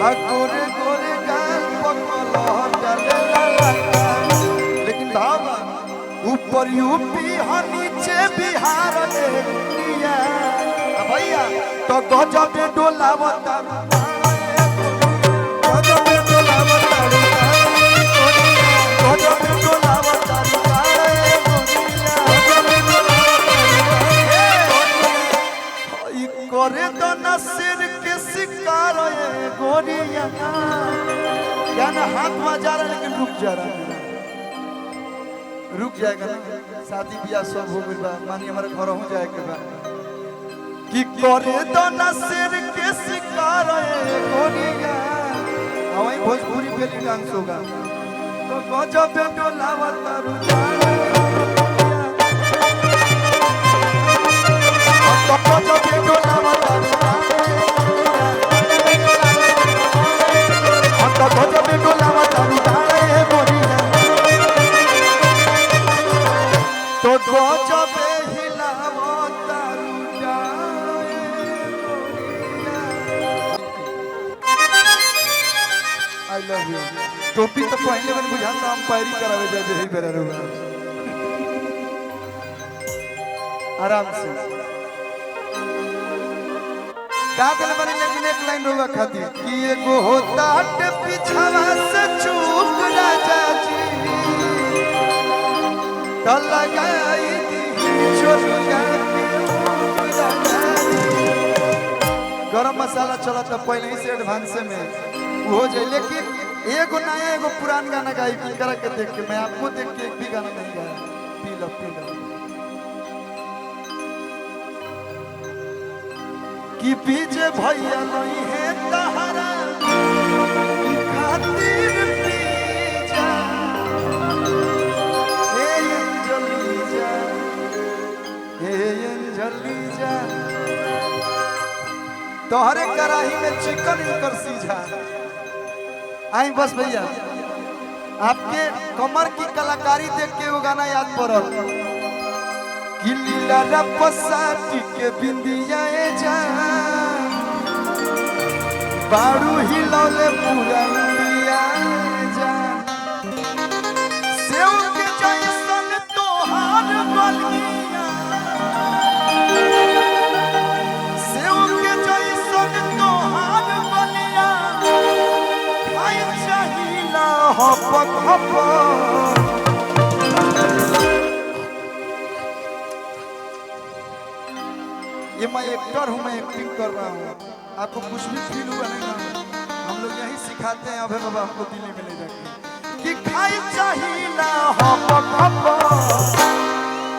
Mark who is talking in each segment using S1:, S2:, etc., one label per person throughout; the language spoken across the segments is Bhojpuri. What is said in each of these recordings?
S1: गोरे गोरे गाल पकल चले लाला। लेकिन भाव ऊपर यूपी और नीचे बिहार देखिया भैया तो गजब डोलावता करे तो नसीर के शिकार गोरिया क्या ना हाथ में जा रहा लेकिन रुक जा रहा है रुक जाएगा ना शादी ब्याह सब हो गई मानी हमारे घर हो जाएगा कि करे तो नसीर के शिकार गोरिया वही भोजपुरी फिल्म डांस होगा तो गजब डोलावता रुका टोपी तो पहले मैंने बुझाता हम पैरी करावे जाए यही बेरा रुआ आराम से का दिल बनी लेकिन एक लाइन होगा खाती कि एगो होता पीछावा से चूक राजा जी तो लगाई चोरिया गरम मसाला चला था पहले ही से एडवांस में हो जाए लेकिन एगो नया एगो पुरान गाना गाई करा के देख के मैं आपको देख के एक भी गाना नहीं गाया पी लो कि पीछे भैया नहीं है तहरा खातिर पी जा हे अंजलि जा हे अंजलि जा तोहरे कढ़ाई में चिकन कर सीझा आई बस भैया आपके कमर की कलाकारी देख के वो गाना याद पड़ल कि लीला रपसाटी के बिंदिया जा बारू हिलौले पूरा इंडिया जा सेव के जैसन तोहार बलिया सेव के जैसन तोहार बलिया खाई चाहिला हपक हपक ये मैं एक्टर हूँ मैं एक्टिंग कर रहा हूँ आपको कुछ भी फील हुआ नहीं ना हम लोग यही सिखाते हैं अभय बाबा हमको दिल्ली में ले जाके कि खाई चाहिए ना हपक हपक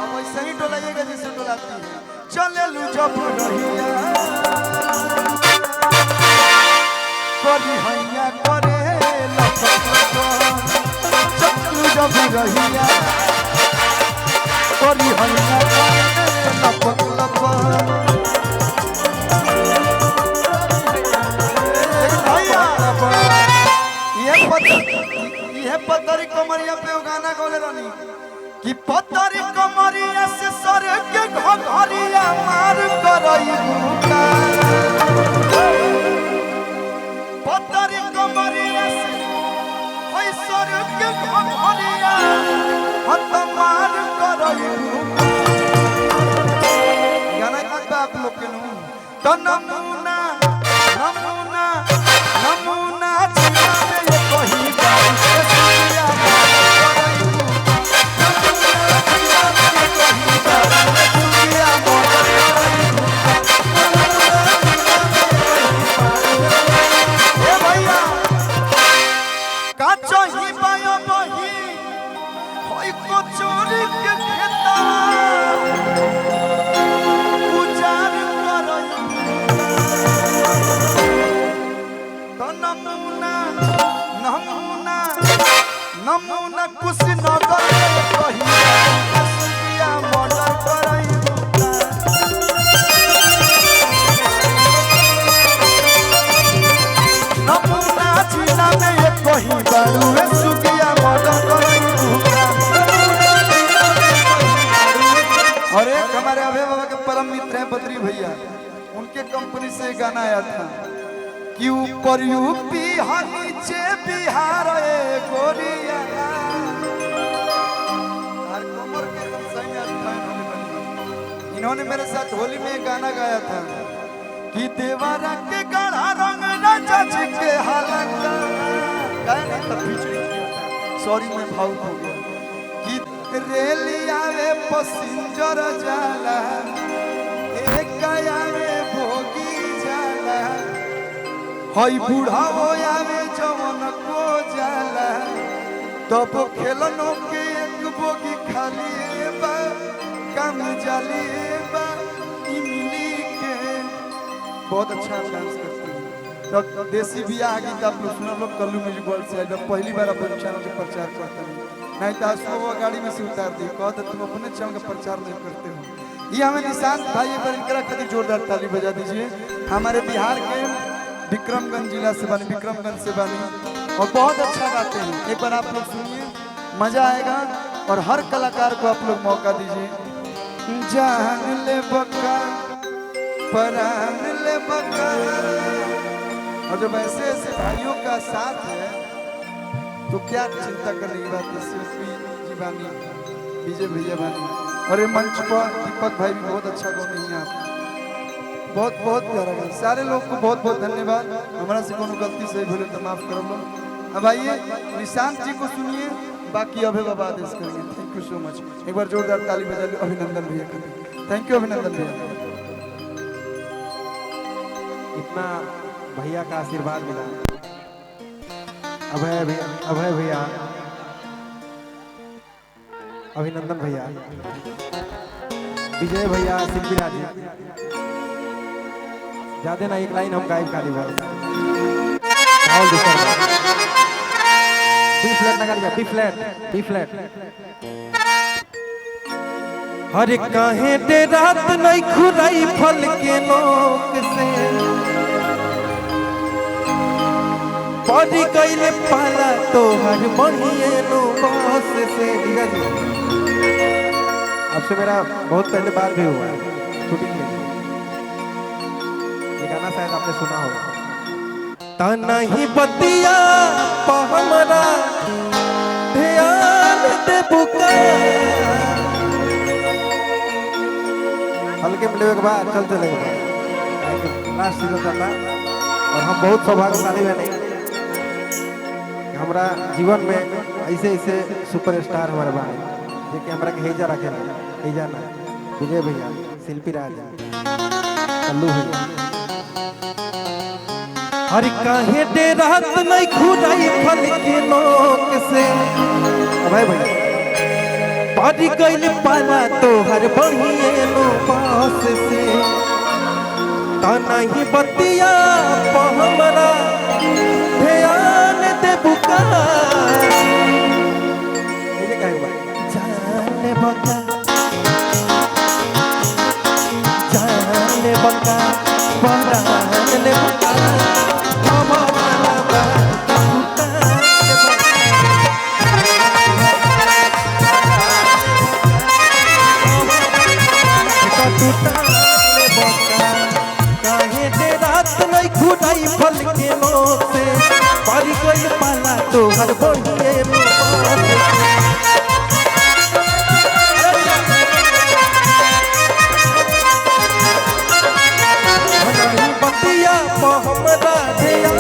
S1: अब ऐसे ही डोलाइएगा जैसे डोलाती है चले लू जब रहिया करी हैया करे लपक लपक चलू जब रहिया करी हैया करे लपक लपक ये पतरी कमरिया पे गाना गौले रानी कि पतरी कमरिया से सर के घरिया मार करई बुका पतरी कमरिया से होई सर के घरिया हत मार करई बुका गाना याद बा आप लोग के नु तो नमूना नमूना नमूना जीवा में ये कही बात नमूना कुछ नगर कही सुदिया मर्डर करई नमूना जिला में ये कही बारू सुदिया मर्डर करई और एक हमारे अभय बाबा के परम मित्र हैं बद्री भैया उनके कंपनी से गाना आया था कि ऊपर यूपी है नीचे बिहार ए गोरिया। इन्होंने मेरे साथ होली में गाना गाया था कि देवारा के गाढ़ा रंग राजा जी के हालत गाया नहीं था, फीचरिंग किया था। सॉरी मैं भावुक हो गया कि रेलिया में पैसेंजर जाला एक गया में भोगी जाला हई बूढ़ा होया में जवन को जाला तब तो खेलनों के एक बोगी खाली बा कम जाली बा इमली के। बहुत अच्छा डांस करते हैं। तो देसी बिया आ गई आप लोग सुना लोग कल्लू म्यूजिक वर्ल्ड से पहली बार अपन चैनल के प्रचार करते हैं नहीं तो उसको वो गाड़ी में से उतार दी कहते तुम अपने चैनल का प्रचार नहीं करते हो। ये हमें निशांत भाई एक बार इनका खातिर जोरदार ताली बजा दीजिए। हमारे बिहार के विक्रमगंज जिला से बने, विक्रमगंज से बने और बहुत अच्छा गाते हैं। एक बार आप लोग सुनिए, मजा आएगा और हर कलाकार को आप लोग मौका दीजिए। जान ले बका परान ले बका। और जब ऐसे ऐसे भाइयों का साथ है तो क्या चिंता करने की बात है। शिल्पी जी बानी, विजय भैया बानी और ये मंच पर दीपक भाई भी बहुत अच्छा गाने हैं। आप बहुत बहुत प्यारा गाना। सारे लोग को बहुत बहुत धन्यवाद। हमारा से कोनो गलती से भूले तो माफ कर लो। अब आइए निशांत जी को सुनिए, बाकी अभय बाबा आदेश करेंगे। Thank you so much. एक बार जोरदार ताली बजा लो अभिनंदन भैया का। थैंक यू अभिनंदन भैया।
S2: इतना भैया का आशीर्वाद मिला। अभय भैया, अभिनंदन भैया, विजय भैया, शिल्पी राजी। ज्यादा ना एक लाइन हम गायब खाली बार बी फ्लैट लगा दिया, बी फ्लैट। हर काहे दे रात नहीं खुराई फल के नोक से पड़ी गईले पाला तो हर बढ़िए नो बस से। आपसे मेरा बहुत पहले बार भी हुआ है शूटिंग में। ये गाना शायद आपने सुना होगा। तना ही बतिया हमरा ध्यान दे बुका। हल्के मिले के बाद चल चलेगा लास्ट सीजन था और हम बहुत सौभाग्यशाली बने। हमारा जीवन में ऐसे ऐसे सुपरस्टार हमारे बारे जो हमारा के हेजा रखे हेजा ना विजय भैया, शिल्पी राज, कल्लू भैया। हर काहे दे रात नहीं खुदाई फल के नोक से अभय भैया पड़ी गईल पाला तो हर बढ़िए नो पास से। तना ही बतिया हमरा ध्यान दे बुका। जाने बका जाने बका परान ले बका। काहे दे रात नहीं खुदाई फल के नोक से पड़ी गई पाला तो हर बढ़िए बतिया हमरा ध्यान